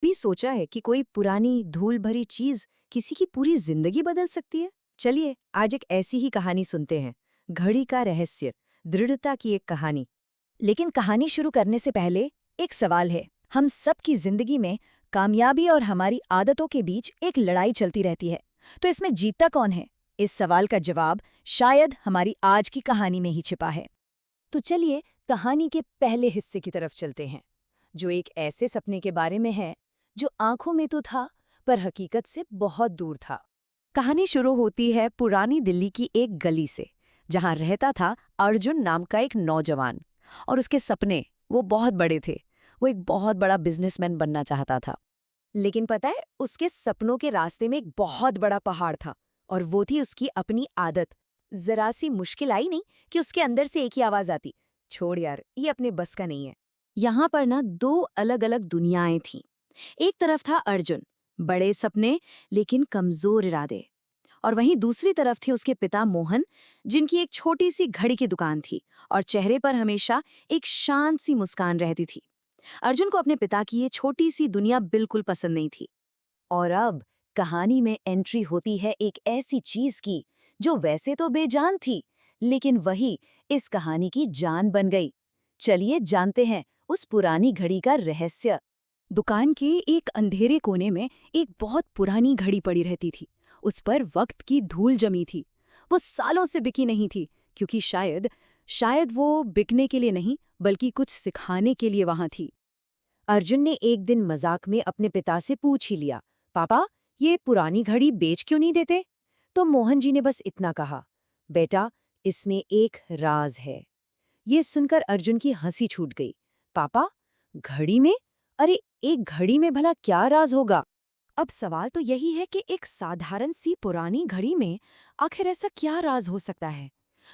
कभी सोचा है कि कोई पुरानी धूल भरी चीज किसी की पूरी जिंदगी बदल सकती है? चलिए आज एक ऐसी ही कहानी सुनते हैं। घड़ी का रहस्य, दृढ़ता की एक कहानी। लेकिन कहानी शुरू करने से पहले एक सवाल है। हम सबकी जिंदगी में कामयाबी और हमारी आदतों के बीच एक लड़ाई चलती रहती है। तो इसमें जीतता कौन है? इस सवाल का जवाब शायद हमारी आज की कहानी में ही छिपा है। तो चलिए कहानी के पहले हिस्से की तरफ चलते हैं, जो एक ऐसे सपने के बारे में है जो आंखों में तो था पर हकीकत से बहुत दूर था। कहानी शुरू होती है पुरानी दिल्ली की एक गली से, जहां रहता था अर्जुन नाम का एक नौजवान। और उसके सपने वो बहुत बड़े थे। वो एक बहुत बड़ा बिजनेसमैन बनना चाहता था। लेकिन पता है, उसके सपनों के रास्ते में एक बहुत बड़ा पहाड़ था, और वो थी उसकी अपनी आदत। जरा सी मुश्किल आई नहीं कि उसके अंदर से एक ही आवाज आती, छोड़ यार, ये अपने बस का नहीं है। यहाँ पर ना दो अलग अलग दुनियाएं थीं। एक तरफ था अर्जुन, बड़े सपने लेकिन कमजोर इरादे। और वहीं दूसरी तरफ थे उसके पिता मोहन, जिनकी एक छोटी सी घड़ी की दुकान थी और चेहरे पर हमेशा एक शांत सी मुस्कान रहती थी। अर्जुन को अपने पिता की ये छोटी सी दुनिया बिल्कुल पसंद नहीं थी। और अब कहानी में एंट्री होती है एक ऐसी चीज की जो वैसे तो बेजान थी, लेकिन वही इस कहानी की जान बन गई। चलिए जानते हैं उस पुरानी घड़ी का रहस्य। दुकान के एक अंधेरे कोने में एक बहुत पुरानी घड़ी पड़ी रहती थी। उस पर वक्त की धूल जमी थी। वो सालों से बिकी नहीं थी, क्योंकि शायद वो बिकने के लिए नहीं, बल्कि कुछ सिखाने के लिए वहां थी। अर्जुन ने एक दिन मजाक में अपने पिता से पूछ ही लिया, पापा, ये पुरानी घड़ी बेच क्यों नहीं देते? तो मोहन जी ने बस इतना कहा, बेटा, इसमें एक राज है। ये सुनकर अर्जुन की हंसी छूट गई। पापा, घड़ी में? अरे, एक घड़ी में भला क्या राज होगा? अब सवाल तो यही है कि एक साधारण सी पुरानी घड़ी में आखिर ऐसा क्या राज हो सकता है?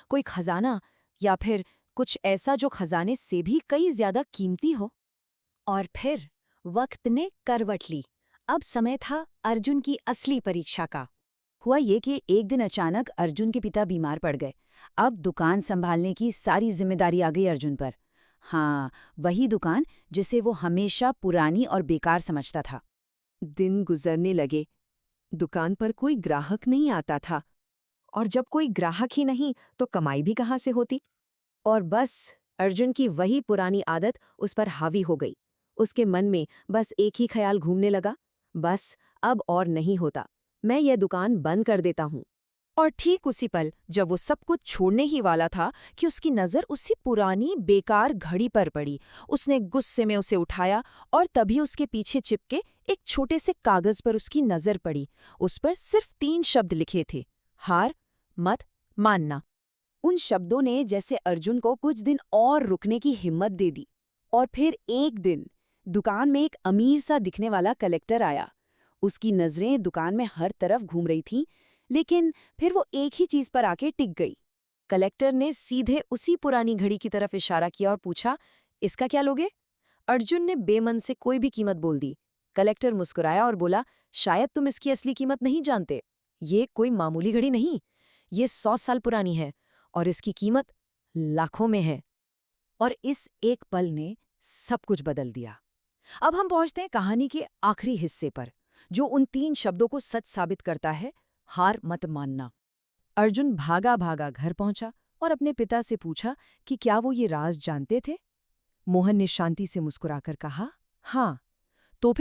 कोई खजाना, या फिर कुछ ऐसा जो खजाने से भी कई ज्यादा कीमती हो? और फिर वक्त ने करवट ली। अब समय था अर्जुन की असली परीक्षा का। हुआ ये कि एक दिन अचानक अर्जुन के पिता बीमार पड़ गए। अब दुकान संभालने की सारी जिम्मेदारी आ गई अर्जुन पर। हाँ, वही दुकान जिसे वो हमेशा पुरानी और बेकार समझता था। दिन गुजरने लगे। दुकान पर कोई ग्राहक नहीं आता था, और जब कोई ग्राहक ही नहीं तो कमाई भी कहाँ से होती? और बस अर्जुन की वही पुरानी आदत उस पर हावी हो गई। उसके मन में बस एक ही ख्याल घूमने लगा, बस अब और नहीं होता, मैं यह दुकान बंद कर देता हूँ। और ठीक उसी पल, जब वो सब कुछ छोड़ने ही वाला था, कि उसकी नज़र उसी पुरानी बेकार घड़ी पर पड़ी। उसने गुस्से में उसे उठाया, और तभी उसके पीछे चिपके एक छोटे से कागज पर उसकी नज़र पड़ी। उस पर सिर्फ 3 शब्द लिखे थे, हार मत मानना। उन शब्दों ने जैसे अर्जुन को कुछ दिन और रुकने की हिम्मत दे दी। और फिर एक दिन दुकान में एक अमीर सा दिखने वाला कलेक्टर आया। उसकी नजरें दुकान में हर तरफ घूम रही थीं, लेकिन फिर वो एक ही चीज पर आके टिक गई। कलेक्टर ने सीधे उसी पुरानी घड़ी की तरफ इशारा किया और पूछा, इसका क्या लोगे? अर्जुन ने बेमन से कोई भी कीमत बोल दी। कलेक्टर मुस्कुराया और बोला, शायद तुम इसकी असली कीमत नहीं जानते। ये कोई मामूली घड़ी नहीं, ये 100 साल पुरानी है, और इसकी कीमत लाखों में है। और इस एक पल ने सब कुछ बदल दिया। अब हम पहुंचते हैं कहानी के आखिरी हिस्से पर, जो उन 3 शब्दों को सच साबित करता है, हार मत मानना। अर्जुन भागा भागा घर पहुंचा और अपने पिता से पूछा कि क्या वो ये राज जानते थे। मोहन ने शांति से मुस्कुराकर कहा, हाँ। तो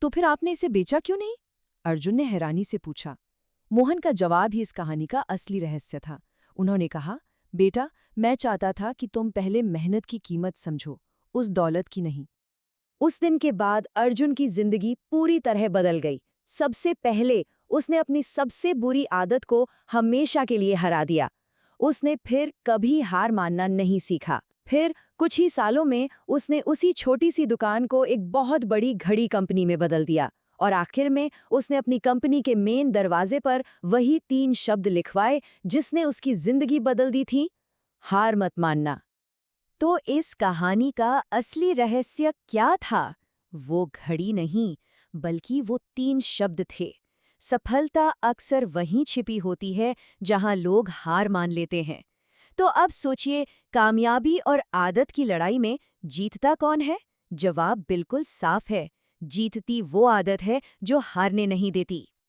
फिर आपने इसे बेचा क्यों नहीं? अर्जुन ने हैरानी से पूछा। मोहन का जवाब ही इस कहानी का असली रहस्य था। उन्होंने कहा, बेटा, मैं चाहता था कि तुम पहले मेहनत की कीमत समझो, उस दौलत की नहीं। उस दिन के बाद अर्जुन की जिंदगी पूरी तरह बदल गई। सबसे पहले उसने अपनी सबसे बुरी आदत को हमेशा के लिए हरा दिया। उसने फिर कभी हार मानना नहीं सीखा। फिर कुछ ही सालों में उसने उसी छोटी सी दुकान को एक बहुत बड़ी घड़ी कंपनी में बदल दिया। और आखिर में उसने अपनी कंपनी के मेन दरवाजे पर वही 3 शब्द लिखवाए जिसने उसकी जिंदगी बदल दी थी, हार मत मानना। तो इस कहानी का असली रहस्य क्या था? वो घड़ी नहीं, बल्कि वो 3 शब्द थे। सफलता अक्सर वहीं छिपी होती है जहां लोग हार मान लेते हैं। तो अब सोचिए, कामयाबी और आदत की लड़ाई में जीतता कौन है? जवाब बिल्कुल साफ है, जीतती वो आदत है जो हारने नहीं देती।